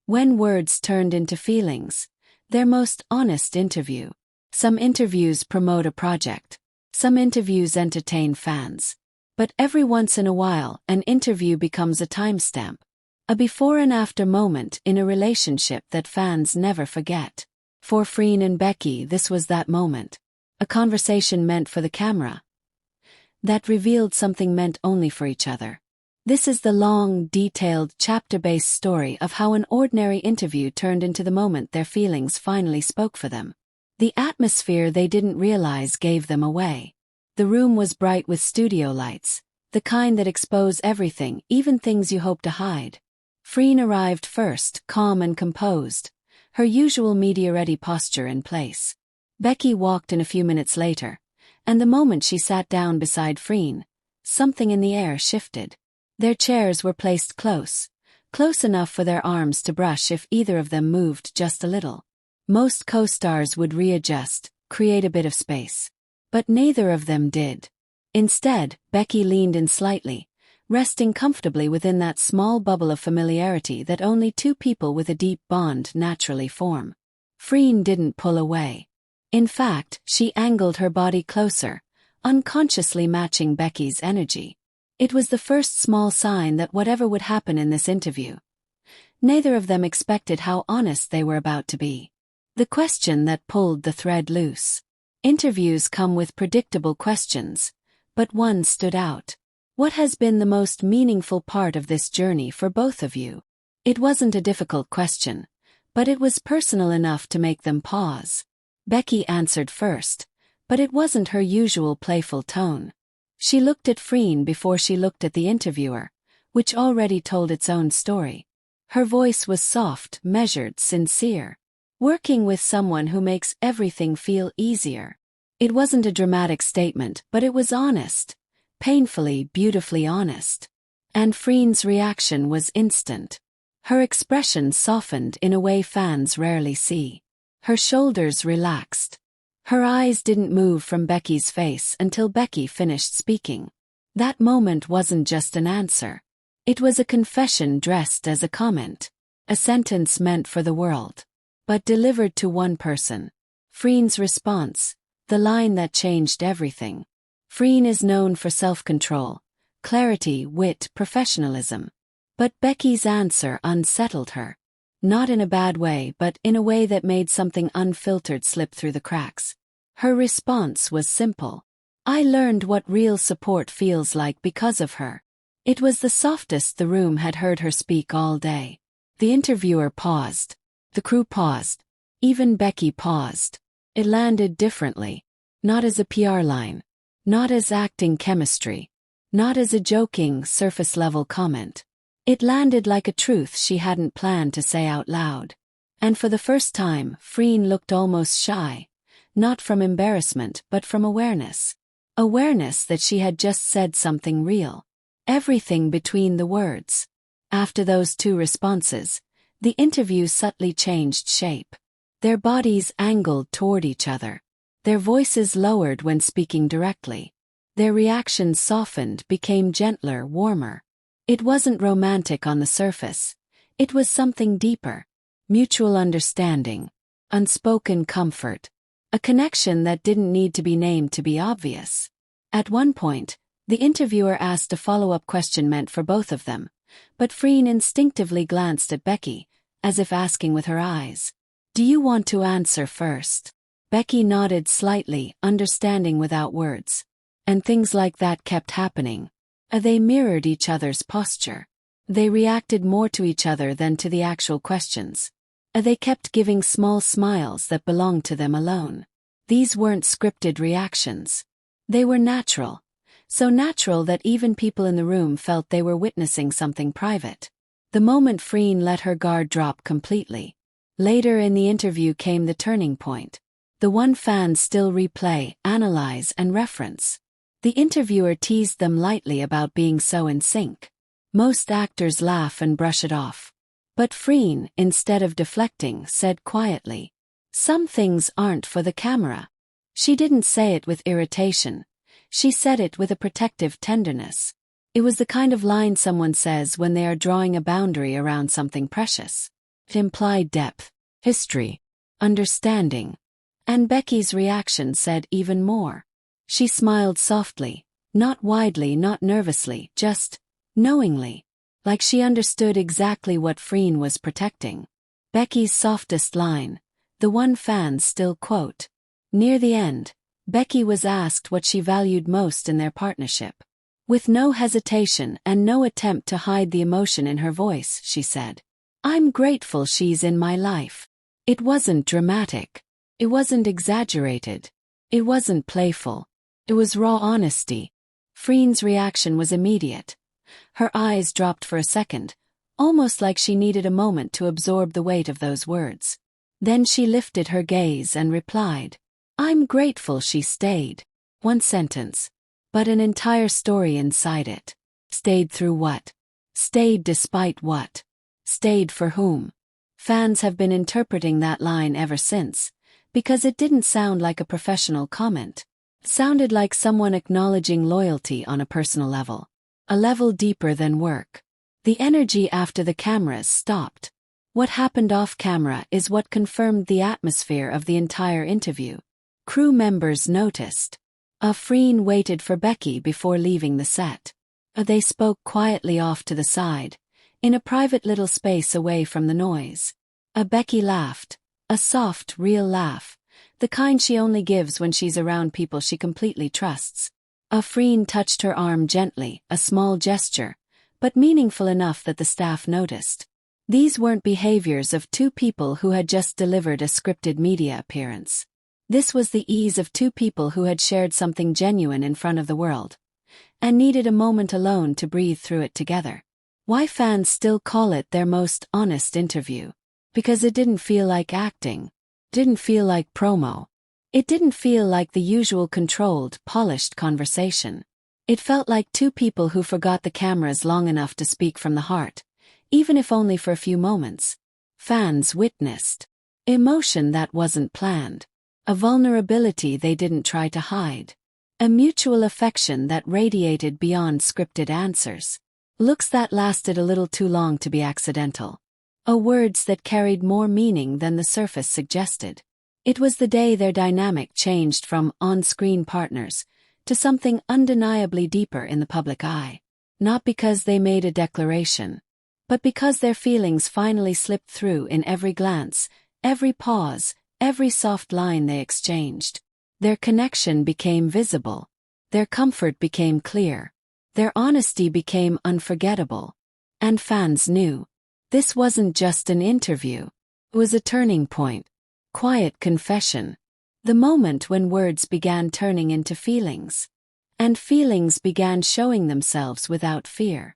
When words turned into feelings. Their most honest interview. Some interviews promote a project. Some interviews entertain fans. But every once in a while, an interview becomes a timestamp. A before and after moment in a relationship that fans never forget. For Freen and Becky, this was that moment. A conversation meant for the camera. That revealed something meant only for each other. This is the long, detailed, chapter-based story of how an ordinary interview turned into the moment their feelings finally spoke for them. The atmosphere they didn't realize gave them away. The room was bright with studio lights, the kind that expose everything, even things you hope to hide. Freen arrived first, calm and composed, her usual media-ready posture in place. Becky walked in a few minutes later, and the moment she sat down beside Freen, something in the air shifted. Their chairs were placed close enough for their arms to brush if either of them moved just a little. Most co-stars would readjust, create a bit of space. But neither of them did. Instead, Becky leaned in slightly, resting comfortably within that small bubble of familiarity that only two people with a deep bond naturally form. Freen didn't pull away. In fact, she angled her body closer, unconsciously matching Becky's energy. It was the first small sign that whatever would happen in this interview, neither of them expected how honest they were about to be. The question that pulled the thread loose. Interviews come with predictable questions, but one stood out. What has been the most meaningful part of this journey for both of you? It wasn't a difficult question, but it was personal enough to make them pause. Becky answered first, but it wasn't her usual playful tone. She looked at Freen before she looked at the interviewer, which already told its own story. Her voice was soft, measured, sincere. Working with someone who makes everything feel easier. It wasn't a dramatic statement, but it was honest. Painfully, beautifully honest. And Freen's reaction was instant. Her expression softened in a way fans rarely see. Her shoulders relaxed. Her eyes didn't move from Becky's face until Becky finished speaking. That moment wasn't just an answer. It was a confession dressed as a comment. A sentence meant for the world. But delivered to one person. Freen's response, the line that changed everything. Freen is known for self-control, clarity, wit, professionalism. But Becky's answer unsettled her. Not in a bad way, but in a way that made something unfiltered slip through the cracks. Her response was simple. I learned what real support feels like because of her. It was the softest the room had heard her speak all day. The interviewer paused. The crew paused. Even Becky paused. It landed differently. Not as a PR line. Not as acting chemistry. Not as a joking, surface-level comment. It landed like a truth she hadn't planned to say out loud. And for the first time, Freen looked almost shy. Not from embarrassment, but from awareness. Awareness that she had just said something real. Everything between the words. After those two responses, the interview subtly changed shape. Their bodies angled toward each other. Their voices lowered when speaking directly. Their reactions softened, became gentler, warmer. It wasn't romantic on the surface. It was something deeper. Mutual understanding. Unspoken comfort. A connection that didn't need to be named to be obvious. At one point, the interviewer asked a follow-up question meant for both of them, but Freen instinctively glanced at Becky, as if asking with her eyes. Do you want to answer first? Becky nodded slightly, understanding without words. And things like that kept happening. They mirrored each other's posture. They reacted more to each other than to the actual questions. They kept giving small smiles that belonged to them alone. These weren't scripted reactions. They were natural. So natural that even people in the room felt they were witnessing something private. The moment Freen let her guard drop completely. Later in the interview came the turning point. The one fans still replay, analyze, and reference. The interviewer teased them lightly about being so in sync. Most actors laugh and brush it off. But Freen, instead of deflecting, said quietly, "Some things aren't for the camera." She didn't say it with irritation. She said it with a protective tenderness. It was the kind of line someone says when they are drawing a boundary around something precious. It implied depth, history, understanding. And Becky's reaction said even more. She smiled softly, not widely, not nervously, just knowingly, like she understood exactly what Freen was protecting. Becky's softest line, the one fans still quote. Near the end, Becky was asked what she valued most in their partnership. With no hesitation and no attempt to hide the emotion in her voice, she said, "I'm grateful she's in my life." It wasn't dramatic. It wasn't exaggerated. It wasn't playful. It was raw honesty. Freen's reaction was immediate. Her eyes dropped for a second, almost like she needed a moment to absorb the weight of those words. Then she lifted her gaze and replied, "I'm grateful she stayed." One sentence, but an entire story inside it. Stayed through what? Stayed despite what? Stayed for whom? Fans have been interpreting that line ever since, because it didn't sound like a professional comment. It sounded like someone acknowledging loyalty on a personal level. A level deeper than work. The energy after the cameras stopped. What happened off camera is what confirmed the atmosphere of the entire interview. Crew members noticed. Freen waited for Becky before leaving the set. They spoke quietly off to the side, in a private little space away from the noise. Becky laughed, a soft, real laugh, the kind she only gives when she's around people she completely trusts. Freen touched her arm gently, a small gesture, but meaningful enough that the staff noticed. These weren't behaviors of two people who had just delivered a scripted media appearance. This was the ease of two people who had shared something genuine in front of the world, and needed a moment alone to breathe through it together. Why fans still call it their most honest interview? Because it didn't feel like acting. Didn't feel like promo. It didn't feel like the usual controlled, polished conversation. It felt like two people who forgot the cameras long enough to speak from the heart, even if only for a few moments. Fans witnessed emotion that wasn't planned. A vulnerability they didn't try to hide. A mutual affection that radiated beyond scripted answers. Looks that lasted a little too long to be accidental. Words that carried more meaning than the surface suggested. It was the day their dynamic changed from on-screen partners to something undeniably deeper in the public eye. Not because they made a declaration, but because their feelings finally slipped through in every glance, every pause, every soft line they exchanged. Their connection became visible. Their comfort became clear. Their honesty became unforgettable. And fans knew. This wasn't just an interview. It was a turning point. Quiet confession. The moment when words began turning into feelings. And feelings began showing themselves without fear.